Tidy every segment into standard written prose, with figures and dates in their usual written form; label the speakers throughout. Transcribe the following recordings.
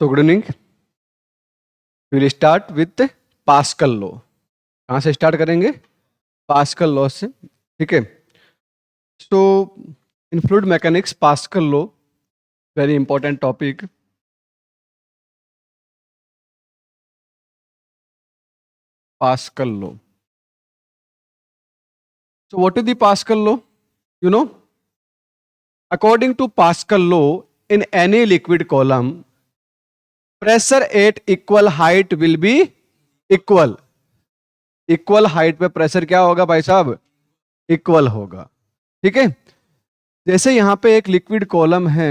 Speaker 1: So good evening. We will start with Pascal law. कहाँ से start करेंगे? Pascal law से. ठीक है. So in fluid mechanics Pascal law very important topic. Pascal law. So what is the Pascal law? You know, according to Pascal law, in any liquid column, pressure at equal height will be equal. Equal height पे pressure क्या होगा भाई साहब? Equal होगा. ठीक है. जैसे यहां पे एक लिक्विड कॉलम है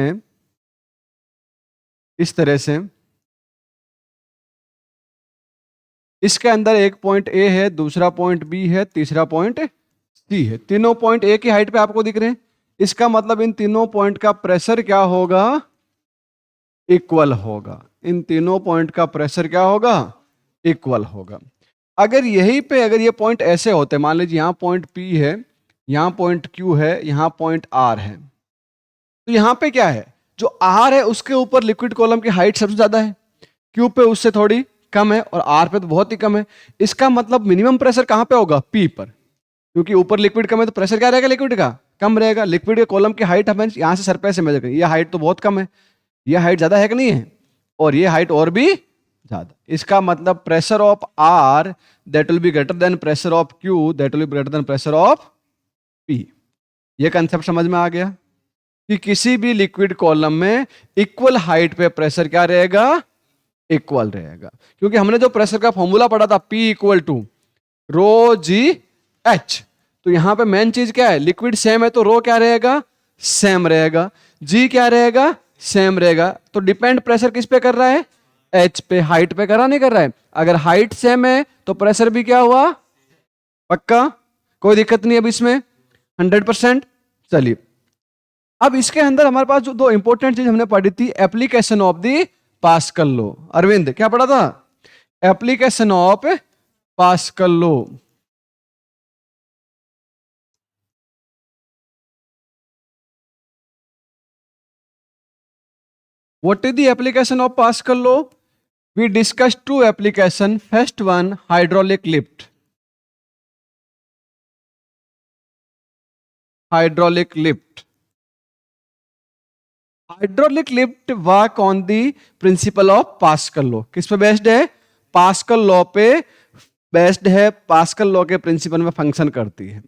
Speaker 1: इस तरह से, इसके अंदर एक पॉइंट ए है, दूसरा पॉइंट बी है, तीसरा पॉइंट सी है. तीनों पॉइंट एक ही हाइट पे आपको दिख रहे हैं. इसका मतलब इन तीनों पॉइंट का प्रेशर क्या होगा? इक्वल होगा. इन तीनों पॉइंट का प्रेशर क्या होगा? इक्वल होगा. अगर यहीं पे अगर ये पॉइंट ऐसे होते, मान लीजिए यहां पॉइंट पी है, यहां पॉइंट क्यू है, यहां पॉइंट आर है, तो यहां पे क्या है? जो आर है उसके ऊपर लिक्विड कॉलम की हाइट सबसे ज्यादा है, क्यू पे उससे थोड़ी कम है, और आर पे तो बहुत ही कम है. इसका मतलब मिनिमम प्रेशर कहां पे होगा? पी पर. क्योंकि ऊपर लिक्विड कम है तो प्रेशर क्या रहेगा? लिक्विड का कम रहेगा. लिक्विड के कॉलम की हाइट हमें यहां से सरफेस से मेजर करेंगे. ये हाइट तो बहुत कम है, ये हाइट ज्यादा है कि नहीं है? और ये हाइट और भी ज्यादा. इसका मतलब pressure of R that will be greater than pressure of Q that will be greater than pressure of P. ये कंसेप्ट समझ में आ गया कि किसी भी लिक्विड कॉलम में इक्वल हाइट पे प्रेशर क्या रहेगा? इक्वल रहेगा. क्योंकि हमने जो प्रेशर का फॉर्मूला पढ़ा था P equal to rho g h, तो यहां पे मेन चीज क्या है? लिक्विड सेम है तो रो क्या रहेगा? सेम रहेगा. जी क्या रहेगा? सेम रहेगा. तो डिपेंड प्रेशर किस पे कर रहा है? एच पे. हाइट पे कर रहा नहीं कर रहा है? अगर हाइट सेम है तो प्रेशर भी क्या हुआ? पक्का. कोई दिक्कत नहीं अब इसमें 100%. चलिए, अब इसके अंदर हमारे पास जो दो इंपॉर्टेंट चीज हमने पढ़ी थी, application of the Pascal law. Arvind क्या पढ़ा था? Application of Pascal law. What is the application of Pascal law? We discussed two application. First one, hydraulic lift. Hydraulic lift. Hydraulic lift work on the principle of Pascal law. किस पे based है? Pascal law पे based है. Pascal law के principle में function करती है.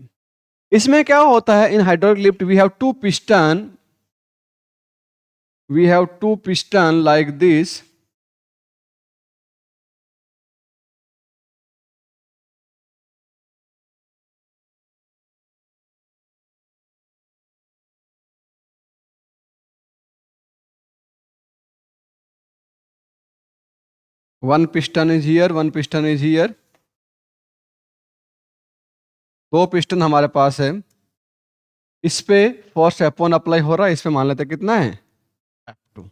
Speaker 1: इसमें क्या होता है? In hydraulic lift we have two piston. We have two piston like this. One piston is here, one piston is here. दो पिस्टन हमारे पास है. इस पे फोर्स F1 अप्लाई हो रहा है. इस पे मान लेते कितना है? F2.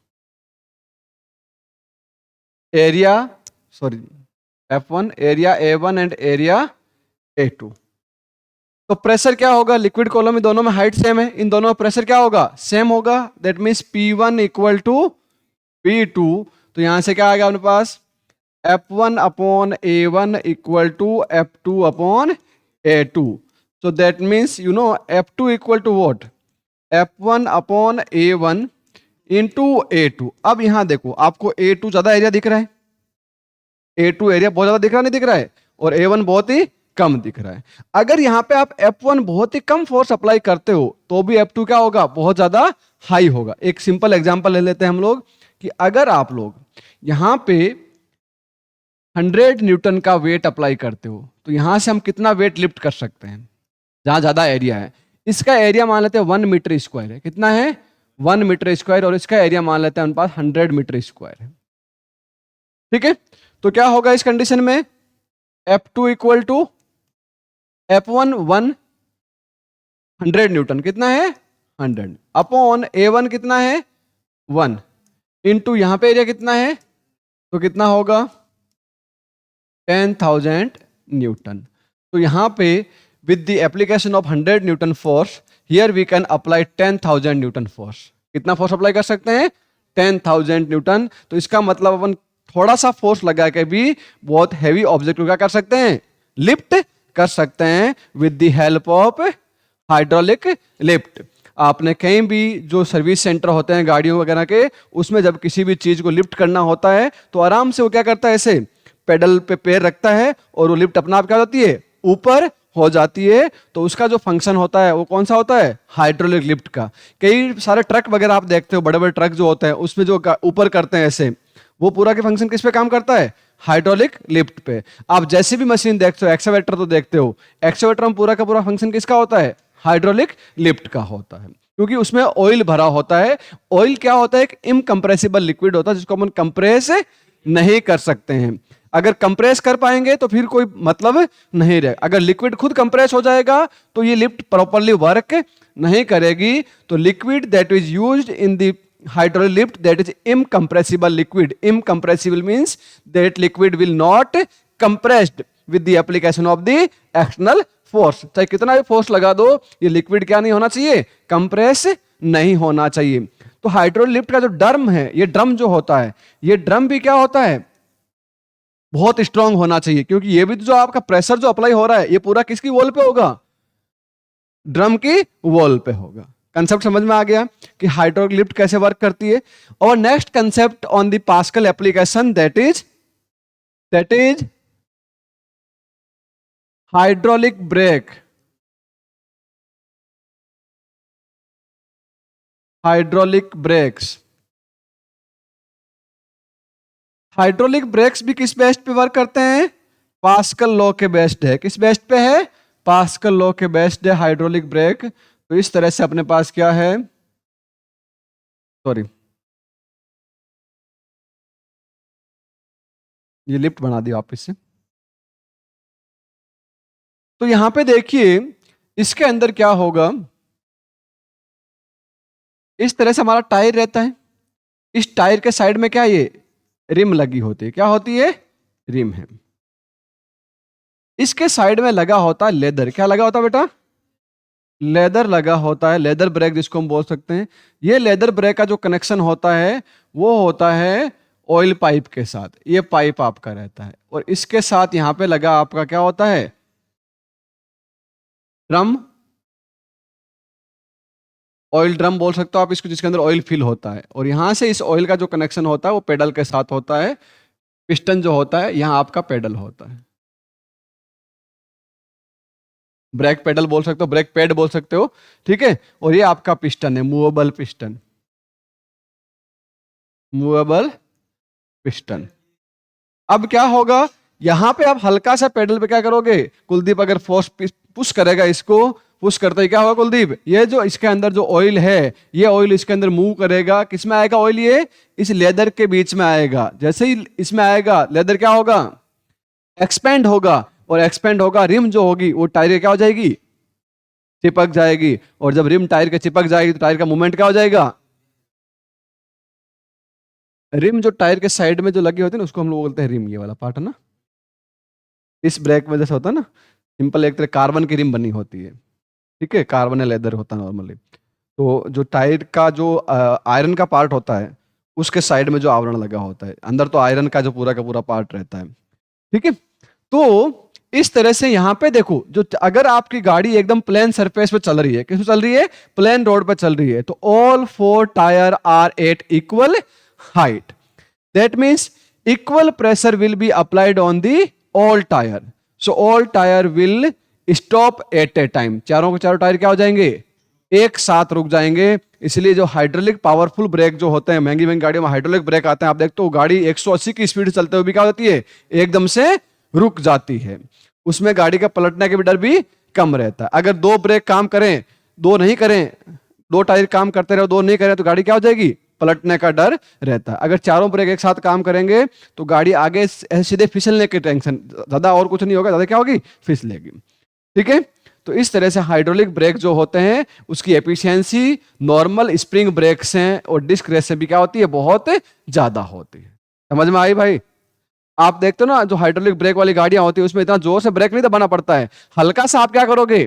Speaker 1: Area sorry F1, area A1 and area A2. तो प्रेशर क्या होगा? लिक्विड कॉलम में दोनों में हाइट सेम है, इन दोनों में प्रेशर क्या होगा? सेम होगा. That means P1 equal to P2. तो यहां से क्या आ गया अपने पास? F1 upon A1 equal to F2 upon A2. So that means you know F2 equal to what? F1 upon A1 into A2. अब यहां देखो आपको A2 ज्यादा एरिया दिख रहा है. A2 एरिया बहुत ज्यादा दिख रहा नहीं दिख रहा है? और A1 बहुत ही कम दिख रहा है. अगर यहां पे आप F1 बहुत ही कम फोर्स अप्लाई करते हो तो भी F2 क्या होगा? बहुत ज्यादा हाई होगा. एक सिंपल एग्जांपल ले लेते हैं हम लोग कि अगर आप लोग यहां पे 100 न्यूटन का वेट अप्लाई करते हो तो यहां से हम कितना वेट लिफ्ट कर सकते हैं? जहां ज्यादा एरिया है. इसका एरिया मान लेते हैं 1 मीटर स्क्वायर है. कितना है? 1 मीटर स्क्वायर. और इसका एरिया मान लेते हैं हमारे पास 100 मीटर स्क्वायर है. ठीक है. तो क्या होगा इस कंडीशन में? F2 equal to F1 100 Newton. कितना है? 100 अपॉन A1 कितना है? 1 इंटू यहां पे एरिया कितना है? तो कितना होगा? 10,000 न्यूटन. तो यहां पे with the application of 100 Newton force, here we can apply 10,000 Newton force. कितना फोर्स अप्लाई कर सकते हैं? 10,000 न्यूटन। तो इसका मतलब अपन थोड़ा सा फोर्स लगा के भी बहुत हैवी ऑब्जेक्ट को क्या कर सकते हैं, लिफ्ट कर सकते हैं with the help of hydraulic lift. आपने कहीं भी जो सर्विस सेंटर होते हैं गाड़ियों वगैरह के, उसमें जब किसी भी चीज को लिफ्ट करना होता है तो आराम से वो क्या करता है, ऐसे पेडल पे पैर रखता है और वो लिफ्ट अपना आप क्या होती है, ऊपर हो जाती है। तो उसका जो फंक्शन होता है वो कौन सा होता है, हाइड्रोलिक लिफ्ट का। कई सारे ट्रक वगैरह आप देखते हो, बड़े बड़े ट्रक जो होते हैं उसमें जो ऊपर करते हैं ऐसे, वो पूरा के फंक्शन किस पे काम करता है, हाइड्रोलिक लिफ्ट पे। आप जैसे भी मशीन देखते हो, एक्सकवेटर तो देखते हो, एक्सकवेटर में पूरा का पूरा फंक्शन किसका होता है, हाइड्रोलिक लिफ्ट का होता है, क्योंकि उसमें ऑयल भरा होता है। ऑयल क्या होता है, एक इनकंप्रेसिबल लिक्विड होता है जिसको अपन कंप्रेस नहीं कर सकते हैं। अगर कंप्रेस कर पाएंगे तो फिर कोई मतलब नहीं रहे। अगर लिक्विड खुद कंप्रेस हो जाएगा तो ये लिफ्ट प्रॉपरली वर्क नहीं करेगी। तो liquid that is used in the hydraulic lift, that is incompressible liquid. Incompressible means that liquid will not compressed with the application of the external force. चाहे कितना भी फोर्स लगा दो, ये लिक्विड क्या नहीं होना चाहिए, कंप्रेस नहीं होना चाहिए। तो हाइड्रोलिक लिफ्ट का जो ड्रम है, ये ड्रम जो होता है, ये ड्रम भी क्या होता है, बहुत स्ट्रांग होना चाहिए, क्योंकि ये भी जो आपका प्रेशर जो अप्लाई हो रहा है ये पूरा किसकी वॉल पे होगा, ड्रम की वॉल पे होगा। कंसेप्ट समझ में आ गया कि हाइड्रोलिक लिफ्ट कैसे वर्क करती है। और next concept on the pascal application, that is hydraulic brake. Hydraulic breaks, hydraulic breaks भी किस बेस्ड पे वर्क करते हैं, पास्कल लॉ के बेस्ड है। किस बेस्ड पे है, पास्कल लॉ के बेस्ड है हाइड्रोलिक ब्रेक। तो इस तरह से अपने पास क्या है, सॉरी ये लिफ्ट बना दिया वापिस से। तो यहां पे देखिए इसके अंदर क्या होगा, इस तरह से हमारा टायर रहता है, इस टायर के साइड में क्या ये रिम लगी होती है, क्या होती है, रिम है। इसके साइड में लगा होता है लेदर, क्या लगा होता है बेटा, लेदर लगा होता है, लेदर ब्रेक जिसको हम बोल सकते हैं। ये लेदर ब्रेक का जो कनेक्शन होता है वो होता है ऑयल पाइप के साथ, ये पाइप आपका रहता है। और इसके साथ यहां पे लगा आपका क्या होता है, ड्रम, ऑयल ड्रम बोल सकते हो आप इसको, जिसके अंदर ऑयल फिल होता है। और यहां से इस ऑयल का जो कनेक्शन होता है वो पेडल के साथ होता है। पिस्टन जो होता है यहां आपका पेडल होता है, ब्रेक पेडल बोल सकते हो, ब्रेक पैड बोल सकते हो, ठीक है। और ये आपका पिस्टन है, मूवेबल पिस्टन, मूवेबल पिस्टन। अब क्या होगा, यहां पे आप हल्का सा पेडल पे क्या करोगे, कुलदीप अगर फोर्स पुश करेगा, इसको पुश करते ही क्या होगा कुलदीप, ये जो इसके अंदर जो ऑयल है, ये ऑयल इसके अंदर मूव करेगा। किस में आएगा ऑयल, ये इस लेदर के बीच में आएगा। जैसे ही इसमें आएगा लेदर क्या होगा, एक्सपेंड होगा, और एक्सपेंड होगा, रिम जो होगी वो टायर क्या हो जाएगी, चिपक जाएगी। और जब रिम टायर के चिपक जाएगी तो टायर का मूवमेंट क्या हो जाएगा, रिम जो टायर के साइड में जो लगी होती है ना उसको हम लोग बोलते हैं रिम, ये वाला पार्ट है ना। इस ब्रेक में जैसे होता है ना, सिंपल एक तरह कार्बन की रिम बनी होती है, ठीक है, कार्बन या लेदर होता है नॉर्मली। तो जो टायर का जो आयरन का पार्ट होता है उसके साइड में जो आवरण लगा होता है, अंदर तो आयरन का जो पूरा पार्ट रहता है, ठीक है। तो इस तरह से यहां पे देखो, जो अगर आपकी गाड़ी एकदम प्लेन सरफेस पे चल रही है, किस पे चल रही है, प्लेन रोड पे चल रही है, तो all 4 tyre are at equal height, that means equal pressure will be applied on the all tyre, so all tyre will stop at a time. चारों के चारों टायर क्या हो जाएंगे, एक साथ रुक जाएंगे। इसलिए जो हाइड्रोलिक पावरफुल ब्रेक जो होते हैं, महंगी महंगी गाड़ियों में हाइड्रोलिक ब्रेक आते हैं, आप देखते हो गाड़ी 180 की स्पीड चलते हुए भी क्या होती है, एकदम से रुक जाती है। उसमें गाड़ी का पलटने का भी डर भी कम रहता है। अगर दो ब्रेक काम करें, दो नहीं करें, दो टायर काम करते रहे, दो नहीं करें, तो गाड़ी क्या हो जाएगी, पलटने का डर रहता है। अगर चारों ब्रेक एक साथ काम करेंगे तो गाड़ी आगे सीधे फिसलने की टेंशन ज्यादा, और कुछ नहीं होगा, ज्यादा क्या होगी, फिसलेगी, ठीक है। तो इस तरह से हाइड्रोलिक ब्रेक जो होते हैं उसकी एफिशिएंसी नॉर्मल स्प्रिंग ब्रेक से और डिस्क रेस से भी क्या होती है, बहुत ज्यादा होती है। समझ में आई भाई। आप देखते हो ना जो हाइड्रोलिक ब्रेक वाली गाड़ियां होती है उसमें इतना जोर से ब्रेक नहीं दबाना पड़ता है, हल्का सा आप क्या करोगे,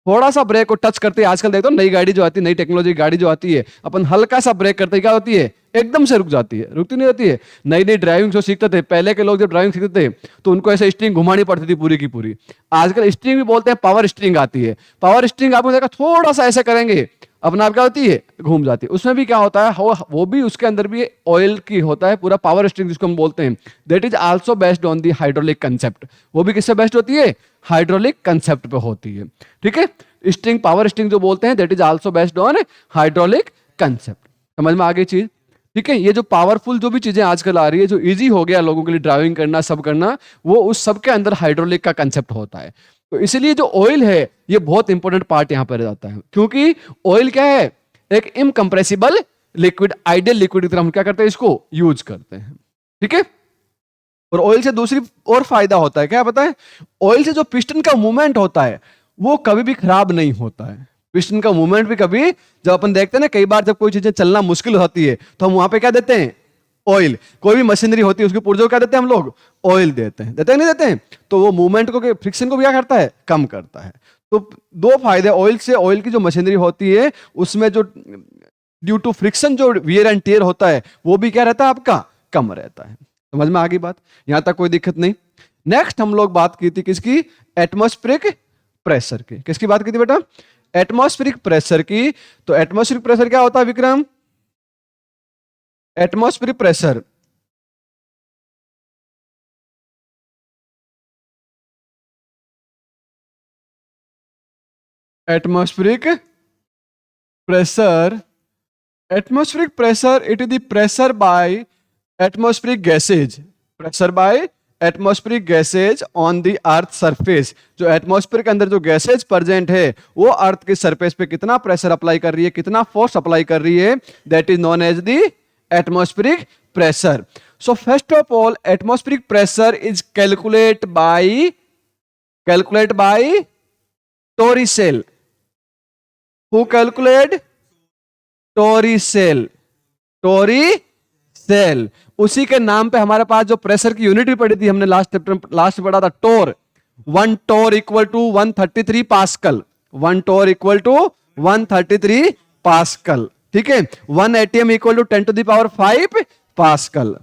Speaker 1: थोड़ा सा ब्रेक को टच करते ही, आजकल देखो नई गाड़ी जो आती है, नई टेक्नोलॉजी गाड़ी जो आती है, अपन हल्का सा ब्रेक करते ही क्या होती है, एकदम से रुक जाती है, रुकती नहीं होती है। नई नई ड्राइविंग जो सीखते थे, पहले के लोग जब ड्राइविंग सीखते थे तो उनको ऐसे स्टीयरिंग घुमानी पड़ती थी पूरी की पूरी। आजकल स्टीयरिंग भी बोलते हैं, पावर स्टीयरिंग आती है। पावर स्टीयरिंग आपको देखा थोड़ा सा ऐसे करेंगे, अपना आप क्या होती है, घूम जाती है। उसमें भी क्या होता है, वो भी उसके अंदर भी ऑयल की होता है पूरा पावर स्टीयरिंग जिसको हम बोलते हैं। That is also based on the hydraulic concept. वो भी किससे बेस्ड होती है, हाइड्रोलिक कंसेप्ट पे होती है। ठीक है, स्ट्रिंग पावर स्ट्रिंग जो बोलते हैं, that is also based on hydraulic concept. समझ में आ गई चीज? ठीक है, ये जो पावरफुल जो भी चीजें आजकल आ रही है, जो इजी हो गया लोगों के लिए ड्राइविंग करना, सब करना, वो उस सब के अंदर हाइड्रोलिक का कंसेप्ट होता है। तो इसलिए जो ऑयल है, ये बहुत इंपॉर्टेंट पार्ट यहां पर जाता है, क्योंकि ऑयल क्या है, एक इनकंप्रेसिबल लिक्विड, आइडियल लिक्विड की तरह हम क्या करते हैं, इसको यूज करते हैं। ठीक है, और ऑयल से दूसरी और फायदा होता है, क्या पता है, ऑयल से जो पिस्टन का मूवमेंट होता है वो कभी भी खराब नहीं होता है। पिस्टन का मूवमेंट भी कभी, जब अपन देखते हैं ना, कई बार जब कोई चीजें चलना मुश्किल होती है तो हम वहां पे क्या देते हैं, ऑयल। कोई भी मशीनरी होती है उसके पुर्जों क्या देते हैं हम लोग, ऑयल देते हैं। देते हैं नहीं देते हैं? तो वो मूवमेंट को, फ्रिक्शन को भी क्या करता है, कम करता है। तो दो फायदे ऑयल से, ऑयल की जो मशीनरी होती है उसमें जो ड्यू टू फ्रिक्शन जो वियर एंड टियर होता है, वो भी क्या रहता है आपका, कम रहता है। समझ में आ गई बात? यहां तक कोई दिक्कत नहीं। नेक्स्ट हम लोग बात की थी किसकी, एटमॉस्फेरिक प्रेशर की। किसकी बात की थी बेटा, एटमॉस्फेरिक प्रेशर की। तो एटमॉस्फेरिक प्रेशर क्या होता है Vikram, atmospheric pressure atmospheric pressure, atmospheric pressure, it is the pressure by atmospheric gases, pressure by atmospheric gases on the earth surface. जो एटमॉस्फेयर के अंदर जो गैसेज प्रेजेंट है, वो अर्थ के सरफेस पे कितना प्रेशर अप्लाई कर रही है, कितना फोर्स अप्लाई कर रही है, that is known as the atmospheric pressure. So first of all, atmospheric pressure is calculate by Torricelli. Who calculate, Torricelli, Torricelli. उसी के नाम पे हमारे पास जो प्रेशर की यूनिट भी पढ़ी थी हमने, लास्ट पढ़ा था, torr. 1 torr equal to 133 pascal. 1 torr equal to 133 pascal. ठीक है, 1 ATM equal to 10 to the power 5 pascal.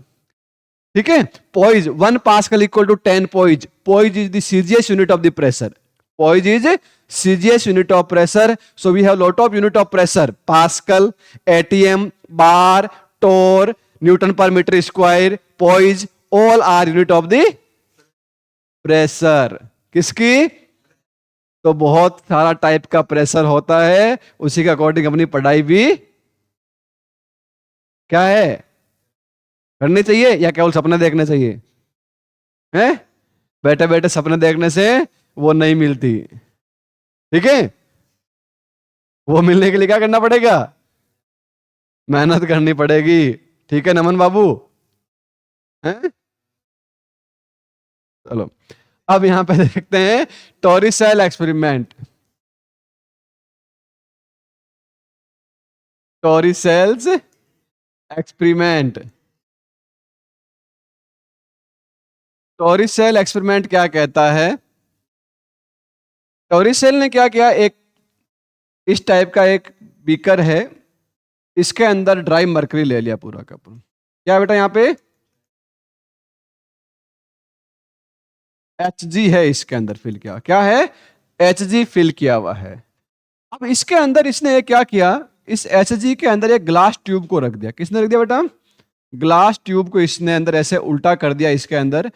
Speaker 1: ठीक है, poise 1 pascal equal to 10 poise. Poise is the CGS unit of the pressure. Poise is CGS unit of pressure. So we have lot of unit of pressure: Pascal, ATM, bar, torr, Newton per meter square, poise, all are unit of the pressure. किसकी? तो बहुत सारा type का pressure होता है, उसी के according अपनी पढ़ाई भी क्या है, करनी चाहिए, या केवल सपने देखने चाहिए? हैं? बैठे बैठे सपने देखने से वो नहीं मिलती। ठीक है, वो मिलने के लिए क्या करना पड़ेगा, मेहनत करनी पड़ेगी। ठीक है नमन बाबू, हैं? चलो अब यहां पे देखते हैं टोरिसेल एक्सपेरिमेंट। टोरिसेल्स एक्सपेरिमेंट। टोरिसेल एक्सपेरिमेंट क्या कहता है, टोरिसेल ने क्या किया, एक इस टाइप का एक बीकर है, इसके अंदर ड्राई मरकरी ले लिया पूरा का पूरा। क्या बेटा यहां पे Hg है, इसके अंदर फिल किया, क्या है, Hg फिल किया हुआ है। अब इसके अंदर इसने एक क्या किया, इस Hg के अंदर एक ग्लास ट्यूब को रख दिया। किसने रख दिया बेटा, ग्लास ट्यूब को इसने अंदर ऐसे उल्टा कर दिया इसके अंदर।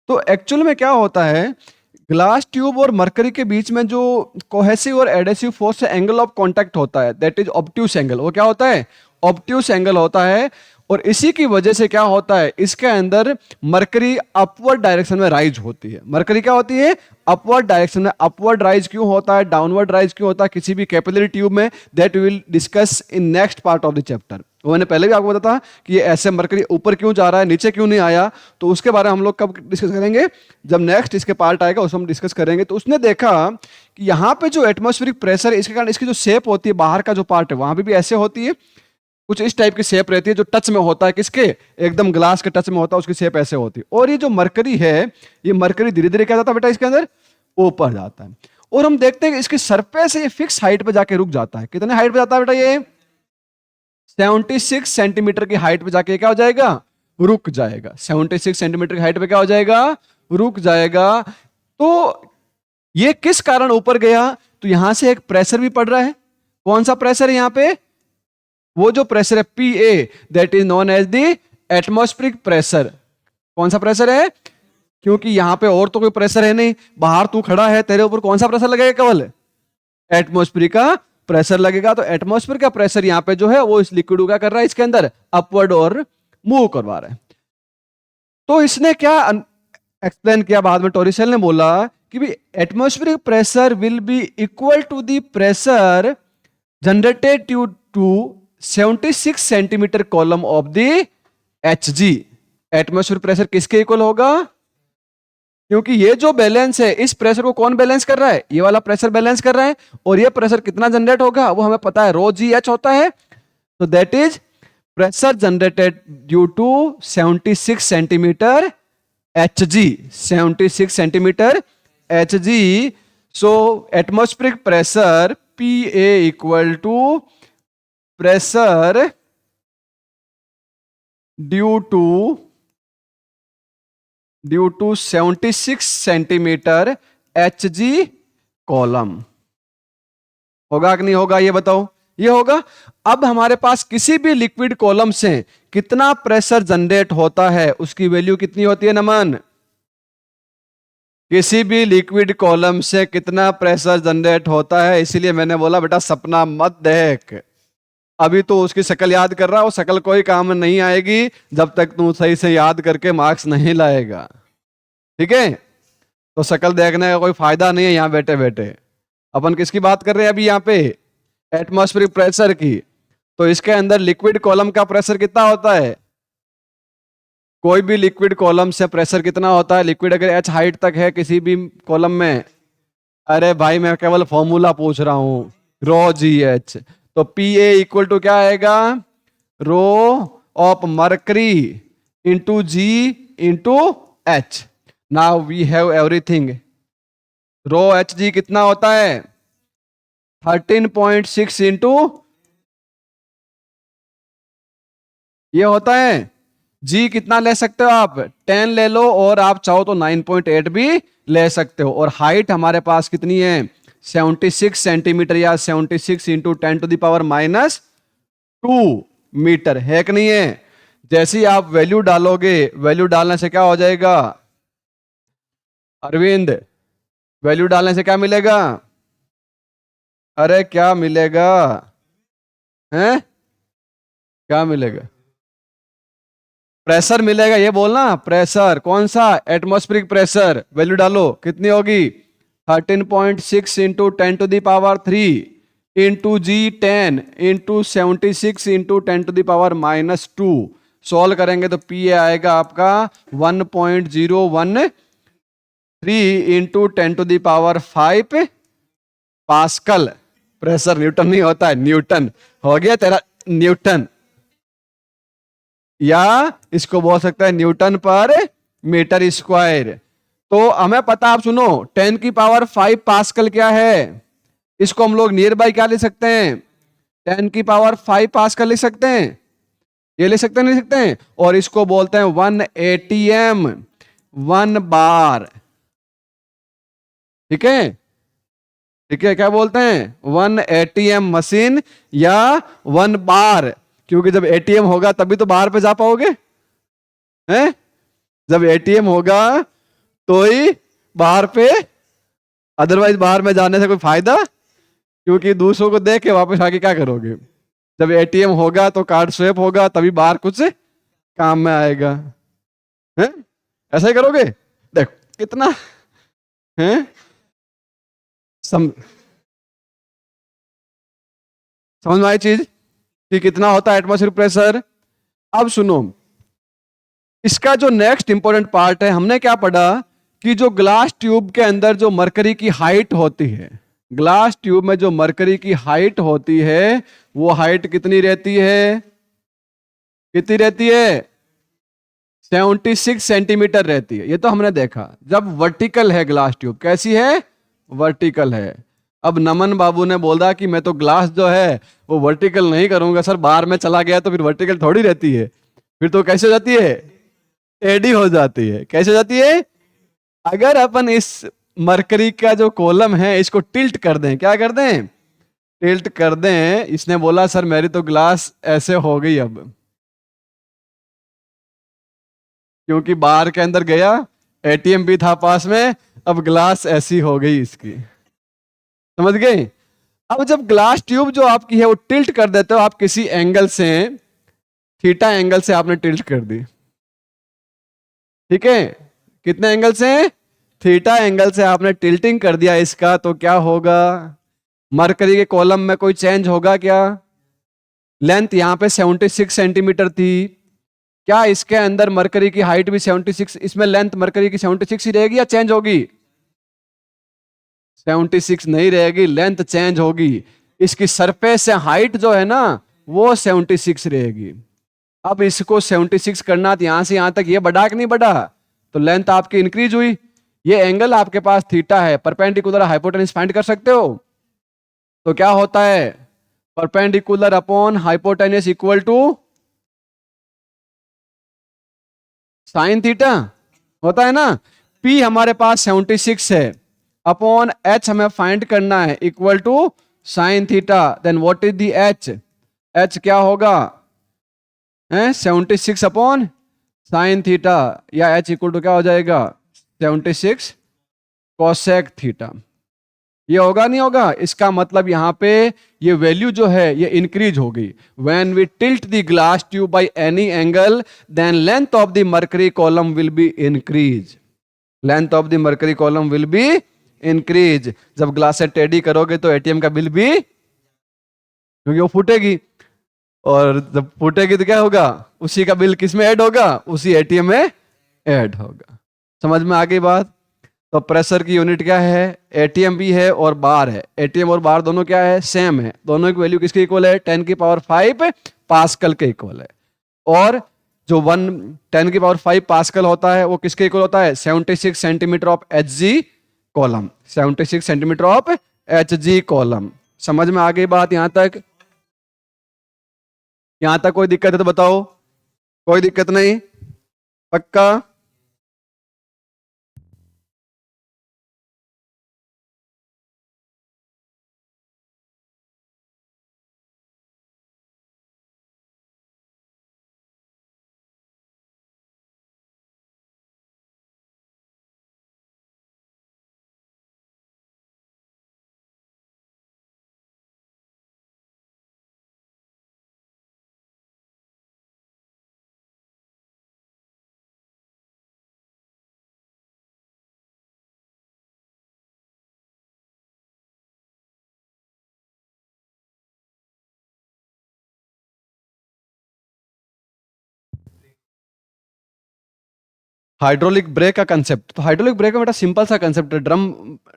Speaker 1: तो एक्चुअल में क्या होता है, ग्लास ट्यूब और मरकरी के बीच में जो कोहेसिव और एडेसिव फोर्स से एंगल ऑफ कांटेक्ट होता है, दैट इज ऑब्ट्यूस एंगल। वो क्या होता है, ऑब्ट्यूस एंगल होता है। और इसी की वजह से क्या होता है, इसके अंदर मरकरी अपवर्ड डायरेक्शन में राइज होती है। मरकरी क्या होती है, अपवर्ड डायरेक्शन में। अपवर्ड राइज क्यों होता है, डाउनवर्ड राइज क्यों होता है किसी भी कैपिलरी ट्यूब में, that we will discuss in next part of the chapter. वो मैंने पहले भी आपको बताया था कि ये ऐसे मरकरी ऊपर क्यों जा रहा है, नीचे क्यों नहीं आया, तो उसके बारे में हम लोग कब डिस्कस करेंगे, जब नेक्स्ट इसके पार्ट आएगा उसमें हम डिस्कस करेंगे। तो उसने देखा कि यहाँ पे जो एटमॉस्फेरिक प्रेशर है, इसके कारण इसकी जो शेप होती है, बाहर का जो पार्ट है वहां पे भी ऐसे होती है, कुछ इस टाइप की शेप रहती है, जो टच में होता है, किसके, एकदम ग्लास के टच में होता है, उसकी शेप ऐसे होती है। और ये जो मरकरी है, ये मरकरी धीरे धीरे क्या जाता है बेटा, इसके अंदर ऊपर जाता है। और हम देखते हैं कि इसकी सरफेस ये फिक्स हाइट पे जाके रुक जाता है। कितने हाइट पे जाता है बेटा ये? 76 सेंटीमीटर की हाइट पे जाके क्या हो जाएगा? रुक जाएगा। 76 सेंटीमीटर की हाइट पे क्या हो जाएगा? रुक जाएगा। तो ये किस कारण ऊपर गया? तो यहां से एक प्रेशर भी पड़ रहा है। कौन सा प्रेशर है यहां पे? वो जो प्रेशर है PA, that is known as the atmospheric pressure. कौन सा प्रेशर है? क्योंकि यहां पे और तो कोई प्रेशर है नहीं, बाहर तू खड़ा है, तेरे ऊपर कौन सा प्रेशर लगेगा? केवल एटमॉस्फेरिक का प्रेशर लगेगा। तो एटमॉस्फेयर का प्रेशर यहां पे जो है वो इस लिक्विड को क्या कर रहा है? इसके अंदर अपवर्ड और मूव करवा रहा है। तो इसने क्या एक्सप्लेन किया बाद में? टोरिसेल ने बोला कि भी atmospheric pressure will be equal to the pressure generated due to 76 centimetre column of the HG। Atmospheric pressure किसके इक्वल होगा? क्योंकि ये जो बैलेंस है, इस प्रेशर को कौन बैलेंस कर रहा है? ये वाला प्रेशर बैलेंस कर रहा है। और ये प्रेशर कितना जनरेट होगा वो हमें पता है, ρGH होता है। तो that is pressure generated due to 76 centimetre HG। 76 centimetre HG। So atmospheric pressure PA equal to pressure due to 76 centimetre HG column. होगा कि नहीं होगा ये बताओ? ये होगा। अब हमारे पास किसी भी लिक्विड कॉलम से कितना प्रेशर जनरेट होता है उसकी वैल्यू कितनी होती है नमन? किसी भी लिक्विड कॉलम से कितना प्रेशर जनरेट होता है। इसीलिए मैंने बोला बेटा सपना मत देख, अभी तो उसकी शक्ल याद कर रहा है, वो शक्ल कोई काम में नहीं आएगी जब तक तू सही से याद करके मार्क्स नहीं लाएगा। ठीक है? तो शक्ल देखने का कोई फायदा नहीं है यहां बैठे बैठे। अपन किसकी बात कर रहे हैं अभी? यहां पे एटमॉस्फेरिक प्रेशर की। तो इसके अंदर लिक्विड कॉलम का प्रेशर कितना होता है? कोई भी लिक्विड कॉलम से प्रेशर कितना होता है? लिक्विड अगर H हाइट तक है किसी भी कॉलम में, अरे भाई मैं केवल फॉर्मूला पूछ रहा हूं, ρGH। तो PA इक्वल टू क्या आएगा? Rho of mercury into G into H। Now we have everything. ρHG कितना होता है? 13.6 इंटू ये होता है। G कितना ले सकते हो आप? 10 ले लो, और आप चाहो तो 9.8 भी ले सकते हो। और हाइट हमारे पास कितनी है? 76 सेंटीमीटर, या 76 into 10 to the power -2 metre है कि नहीं है? जैसे ही आप वैल्यू डालोगे, वैल्यू डालने से क्या हो जाएगा अरविंद? वैल्यू डालने से क्या मिलेगा? अरे क्या मिलेगा? हैं? क्या मिलेगा? प्रेशर मिलेगा, ये बोलना। प्रेशर कौन सा? Atmospheric pressure. वैल्यू डालो, कितनी होगी? 13.6 into 10 to the power 3 into G 10 into 76 into 10 to the power -2। Solve करेंगे तो PA आएगा आपका 1.013 into 10 to the power 5 pascal. Pressure newton नहीं होता है, न्यूटन। हो गया तेरा न्यूटन, या इसको बोल सकता है न्यूटन पर मीटर स्क्वायर। तो हमें पता, आप सुनो, 10 की पावर 5 पास्कल क्या है? इसको हम लोग नियर बाय क्या ले सकते हैं? 10 की पावर 5 पास्कल लिख सकते हैं। ये ले सकते हैं, नहीं सकते हैं? और इसको बोलते हैं 1 ATM 1 बार। ठीक है? ठीक है, क्या बोलते हैं? 1 ATM मशीन या 1 बार। क्योंकि जब ATM होगा तभी तो बाहर पे जा पाओगे, हैं? जब ATM होगा तो ही बाहर पे, अदरवाइज बाहर में जाने से कोई फायदा, क्योंकि दूसरों को देख के वापस आके क्या करोगे? जब ATM होगा तो कार्ड स्वैप होगा, तभी बाहर कुछ काम में आएगा, हैं? ऐसा ही करोगे? देख कितना है समझ में आई चीज कि कितना होता है एटमॉस्फेरिक प्रेशर। अब सुनो, इसका जो नेक्स्ट इंपॉर्टेंट पार्ट है, हमने क्या पढ़ा कि जो ग्लास ट्यूब के अंदर जो मरकरी की हाइट होती है, ग्लास ट्यूब में जो मरकरी की हाइट होती है वो हाइट कितनी रहती है? कितनी रहती है? 76 सेंटीमीटर रहती है। ये तो हमने देखा। जब वर्टिकल है ग्लास ट्यूब, कैसी है? वर्टिकल है। अब नमन बाबू ने बोला कि मैं तो ग्लास जो है वो वर्टिकल नहीं करूंगा सर, बाहर में चला गया तो फिर वर्टिकल थोड़ी रहती है, फिर तो कैसे हो जाती है, टेढ़ी हो जाती है। कैसे हो जाती है? अगर अपन इस मरकरी का जो कॉलम है इसको टिल्ट कर दें, क्या कर दें, टिल्ट कर दें। इसने बोला सर मेरी तो ग्लास ऐसे हो गई अब, क्योंकि बाहर के अंदर गया, एटीएम भी था पास में, अब ग्लास ऐसी हो गई इसकी। समझ गए? अब जब ग्लास ट्यूब जो आपकी है वो टिल्ट कर देते हो आप किसी एंगल से, थीटा एंगल से आपने टिल्ट कर दी, ठीक है, कितने एंगल से, थीटा एंगल से आपने टिल्टिंग कर दिया इसका, तो क्या होगा, मरकरी के कॉलम में कोई चेंज होगा क्या? लेंथ यहां पे 76 सेंटीमीटर थी, क्या इसके अंदर मरकरी की हाइट भी 76, इसमें लेंथ मरकरी की 76 ही रहेगी या चेंज होगी? 76 नहीं रहेगी, लेंथ चेंज होगी। इसकी सरफेस से हाइट जो है ना वो 76 रहेगी। अब इसको 76 करना, तो यहां से यहां तक ये बढ़ा कि नहीं बढ़ा, तो लेंथ आपकी इंक्रीज हुई। ये एंगल आपके पास थीटा है, परपेंडिकुलर हाइपोटेन्यूज फाइंड कर सकते हो। तो क्या होता है, perpendicular upon hypotenuse equal to sine theta होता है ना। P हमारे पास 76 है, अपॉन H हमें फाइंड करना है, equal to sine theta. Then what is the H? H क्या होगा, 76 अपॉन साइन थीटा, या H इक्वल टू क्या हो जाएगा, 76 कोसेक थीटा। ये होगा नहीं होगा, इसका मतलब यहां पे ये वैल्यू जो है ये इंक्रीज होगी। When we tilt the glass tube by any angle then length of the mercury column will be increase, length of the mercury column will be increase. जब ग्लास से टेढ़ी करोगे तो एटीएम का बिल भी, क्योंकि वो फूटेगी, और जब फूटेगी तो क्या होगा, उसी का बिल किस में ऐड होगा, उसी एटीएम में ऐड होगा। समझ में आ गई बात? तो प्रेशर की यूनिट क्या है, एटीएम भी है और बार है। एटीएम और बार दोनों क्या है, सेम है। दोनों की वैल्यू किसके इक्वल है, 10 की पावर 5 पास्कल के इक्वल है। और जो 10 की पावर 5 पास्कल होता है वो किसके इक्वल होता है, 76 centimetre of H G column, 76 centimetre of H G column. समझ में आ गई बात यहां तक? यहां तक कोई दिक्कत है तो बताओ। कोई दिक्कत नहीं, पक्का? हाइड्रोलिक ब्रेक का कंसेप्ट, तो हाइड्रोलिक ब्रेक का बेटा सिंपल सा कंसेप्ट है, ड्रम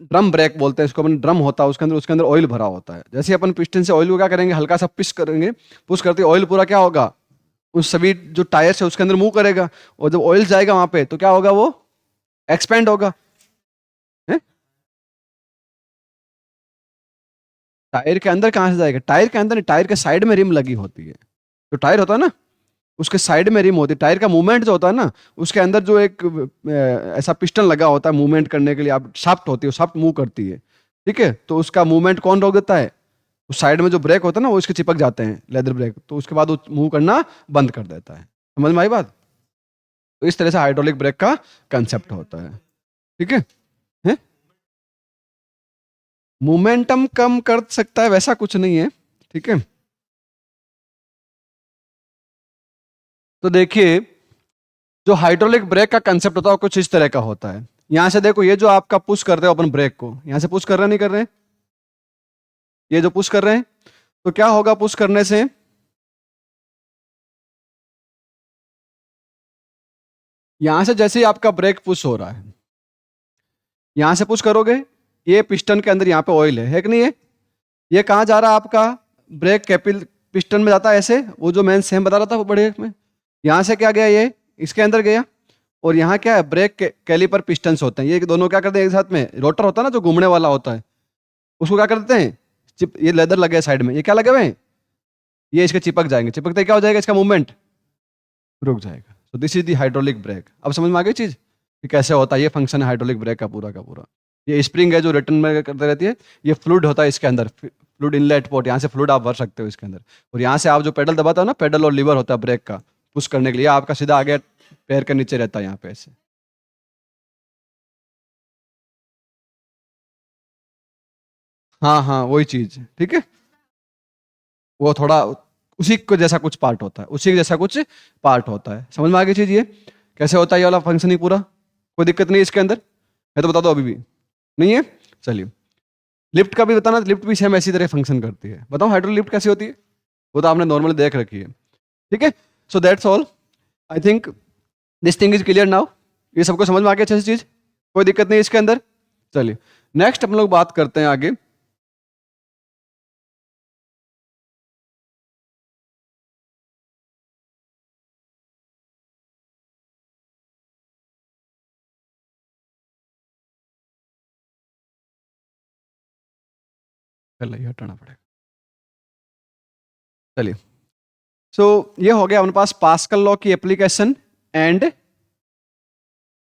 Speaker 1: ड्रम ब्रेक बोलते हैं इसको। अपन ड्रम होता है उसके अंदर ऑयल भरा होता है। जैसे अपन पिस्टन से ऑयल को क्या करेंगे, हल्का सा पुश करेंगे, पुश करते ऑयल पूरा क्या होगा, उस सभी जो टायर्स है उसके अंदर मूव करेगा, और जब ऑयल जाएगा वहां पे तो क्या होगा, वो एक्सपेंड होगा। है? टायर के अंदर कहां से जाएगा, टायर के अंदर नहीं, टायर के साइड में रिम लगी होती है। तो टायर होता है ना, उसके साइड में रिम होती है। टायर का मूवमेंट जो होता है ना, उसके अंदर जो एक ऐसा पिस्टन लगा होता है मूवमेंट करने के लिए, आप शाफ्ट होती है, शाफ्ट मूव करती है, ठीक है। तो उसका मूवमेंट कौन रोक देता है, उस साइड में जो ब्रेक होता है ना वो इसके चिपक जाते हैं, लेदर ब्रेक, तो उसके बाद वो मूव करना बंद कर देता है। समझ में आई बात? तो इस तरह से हाइड्रोलिक ब्रेक का कंसेप्ट होता है, ठीक है। मोमेंटम कम कर सकता है वैसा कुछ नहीं है, ठीक है। तो देखिए, जो हाइड्रोलिक ब्रेक का कंसेप्ट होता है वो कुछ इस तरह का होता है। यहां से देखो, ये जो आपका पुश कर रहे हो अपन ब्रेक को, यहां से पुश कर रहे हैं नहीं कर रहे हैं, ये जो पुश कर रहे हैं, तो क्या होगा पुश करने से, यहां से जैसे ही आपका ब्रेक पुश हो रहा है, यहां से पुश करोगे, ये पिस्टन के अंदर यहाँ पे ऑयल है कि नहीं है, ये कहां जा रहा है आपका, ब्रेक कैपिल पिस्टन में जाता है ऐसे, वो जो मैंने सेम बता रहा था वो बड़े में, यहां से क्या गया, ये इसके अंदर गया, और यहाँ क्या है, ब्रेक कैलिपर पिस्टन्स होते हैं, ये दोनों क्या करते हैं एक साथ में, रोटर होता है ना जो घूमने वाला होता है, उसको क्या करते हैं, चिप, ये लेदर लगे है साइड में, ये क्या लगे हुए हैं, ये इसके चिपक जाएंगे, चिपकते क्या हो जाएगा, इसका मूवमेंट रुक जाएगा। तो this is the hydraulic brake. अब समझ में आ गई चीज कि कैसे होता है, ये फंक्शन है हाइड्रोलिक ब्रेक का पूरा। ये स्प्रिंग है जो रिटर्न में करते रहती है, ये फ्लूइड होता है इसके अंदर, फ्लूइड इनलेट पोर्ट, यहाँ से फ्लूइड आप भर सकते हो इसके अंदर, और यहाँ से आप जो पेडल दबाते हो ना, पेडल और लीवर होता है ब्रेक का पुश करने के लिए, आपका सीधा आगे पैर के नीचे रहता है यहाँ पे ऐसे। हाँ हाँ वही चीज, ठीक है, वो थोड़ा उसी को जैसा कुछ पार्ट होता है, उसी के जैसा कुछ पार्ट होता है। समझ में आ गई चीज ये कैसे होता है, ये वाला फंक्शन ही पूरा, कोई दिक्कत नहीं इसके अंदर है तो बता दो, अभी भी नहीं है। चलिए लिफ्ट का भी बताना, लिफ्ट भी सेम ऐसी तरह फंक्शन करती है, बताओ हाइड्रोलिक लिफ्ट कैसी होती है, वो तो आपने नॉर्मली देख रखी है, ठीक है। So that's all, I think this thing is clear now, ये सबको समझ में आ गया अच्छे से चीज, कोई दिक्कत नहीं इसके अंदर। चलिए नेक्स्ट हम लोग बात करते हैं आगे। चलिए हटाना पड़ेगा। चलिए सो ये हो गया अपने पास पास्कल लॉ की एप्लीकेशन, एंड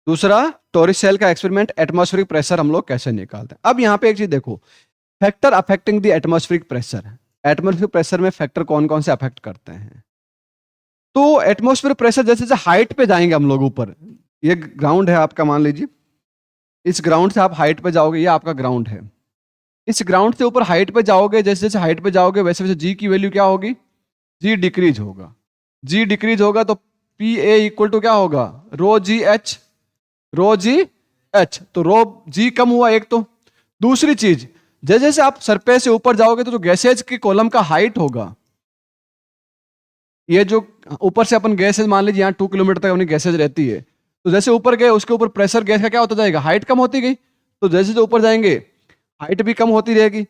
Speaker 1: दूसरा टोरिसेल का एक्सपेरिमेंट, एटमॉस्फेरिक प्रेशर हम लोग कैसे निकालते हैं। अब यहाँ पे एक चीज देखो, factor affecting the atmospheric pressure, atmospheric pressure में फैक्टर कौन कौन से अफेक्ट करते हैं। तो एटमॉस्फेरिक प्रेशर जैसे जैसे हाइट पे जाएंगे हम लोग ऊपर, ये ग्राउंड है आपका, मान लीजिए इस ग्राउंड से आप हाइट पे जाओगे, ये आपका ग्राउंड है, इस ग्राउंड से ऊपर हाइट पे जाओगे, जैसे जैसे हाइट पे जाओगे वैसे वैसे जी की वैल्यू क्या होगी, जी डिक्रीज होगा, जी डिक्रीज होगा तो पी ए इक्वल टू क्या होगा, रो जी एच, रो जी एच, तो रो जी कम हुआ एक तो, दूसरी चीज जैसे जैसे आप सरफेस से ऊपर जाओगे तो जो गैसेज के कॉलम का हाइट होगा, ये जो ऊपर से अपन गैसेज मान लीजिए यहाँ 2 किलोमीटर तक अपनी गैसेज रहती है, तो जैसे ऊपर गए उसके ऊपर प्रेशर गैस का क्या होता जाएगा, हाइट कम होती गई, तो जैसे जो ऊपर जाएंगे हाइट भी कम होती रहेगी,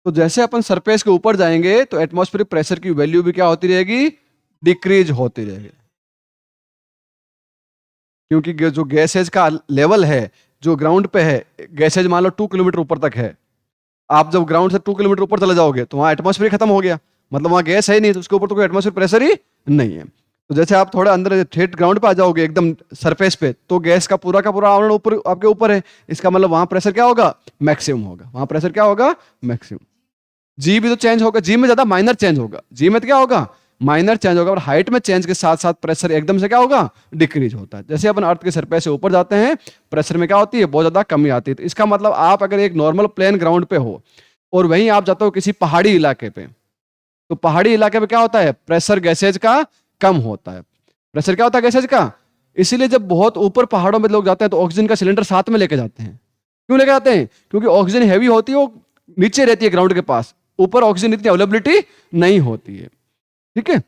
Speaker 1: तो जैसे अपन सरफेस के ऊपर जाएंगे तो एटमॉस्फेरिक प्रेशर की वैल्यू भी क्या होती रहेगी, डिक्रीज होती रहेगी, क्योंकि जो गैसेज का लेवल है जो ग्राउंड पे है, गैसेज मान लो 2 किलोमीटर ऊपर तक है, आप जब ग्राउंड से 2 किलोमीटर ऊपर चले जाओगे तो वहां एटमॉस्फेयर खत्म हो गया, मतलब वहां गैस है ही नहीं, तो उसके ऊपर तो कोई एटमॉस्फेयर प्रेशर ही नहीं है। तो जैसे आप थोड़ा अंदर ठेठ ग्राउंड पे आ जाओगे एकदम सरफेस पे, तो गैस का पूरा आवरण ऊपर आपके ऊपर है, इसका मतलब वहां प्रेशर क्या होगा, मैक्सिमम होगा, वहां प्रेशर क्या होगा, मैक्सिमम। जी भी तो चेंज होगा, जी में ज्यादा माइनर चेंज होगा, जी में तो क्या होगा, माइनर चेंज होगा, और हाइट में चेंज के साथ साथ प्रेशर एकदम से क्या होगा, डिक्रीज होता है। जैसे अपन अर्थ के सरफेस से ऊपर जाते हैं प्रेशर में क्या होती है, बहुत ज्यादा कमी आती है। तो इसका मतलब आप अगर एक नॉर्मल प्लेन ग्राउंड पे हो और वहीं आप जाते हो किसी पहाड़ी इलाके पे, तो पहाड़ी इलाके पे क्या होता है, प्रेशर गैसेज का कम होता है, प्रेशर क्या होता है गैसेज का। इसीलिए जब बहुत ऊपर पहाड़ों में लोग जाते हैं तो ऑक्सीजन का सिलेंडर साथ में लेके जाते हैं, क्यों लेके जाते हैं, क्योंकि ऑक्सीजन हैवी होती है, वो नीचे रहती है ग्राउंड के पास, ऊपर ऑक्सीजन इतनी अवेलेबिलिटी नहीं होती है, ठीक है।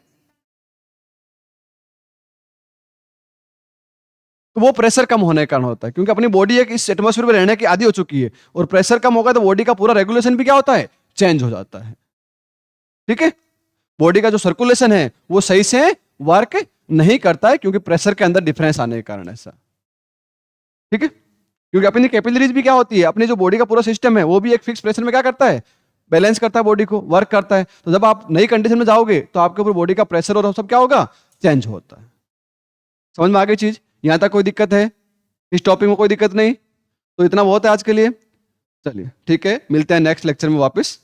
Speaker 1: तो वो प्रेशर कम होने के कारण होता है, क्योंकि अपनी बॉडी एक इस एटमॉस्फेयर में रहने की आदी हो चुकी है, और प्रेशर कम होगा तो बॉडी का पूरा रेगुलेशन भी क्या होता है, चेंज हो जाता है, ठीक है। बॉडी का जो सर्कुलेशन है वो सही से वर्क नहीं करता है, क्योंकि प्रेशर के अंदर डिफरेंस आने के कारण ऐसा, ठीक है। क्योंकि अपनी कैपिलरीज भी क्या होती है, अपनी जो बॉडी का पूरा सिस्टम है वो भी एक फिक्स प्रेशर में क्या करता है, बैलेंस करता है, बॉडी को वर्क करता है। तो जब आप नई कंडीशन में जाओगे तो आपके ऊपर बॉडी का प्रेशर और सब क्या होगा, चेंज होता है। समझ में आ गई चीज, यहां तक कोई दिक्कत है, इस टॉपिक में कोई दिक्कत नहीं, तो इतना बहुत है आज के लिए। चलिए ठीक है, मिलते हैं नेक्स्ट लेक्चर में वापस।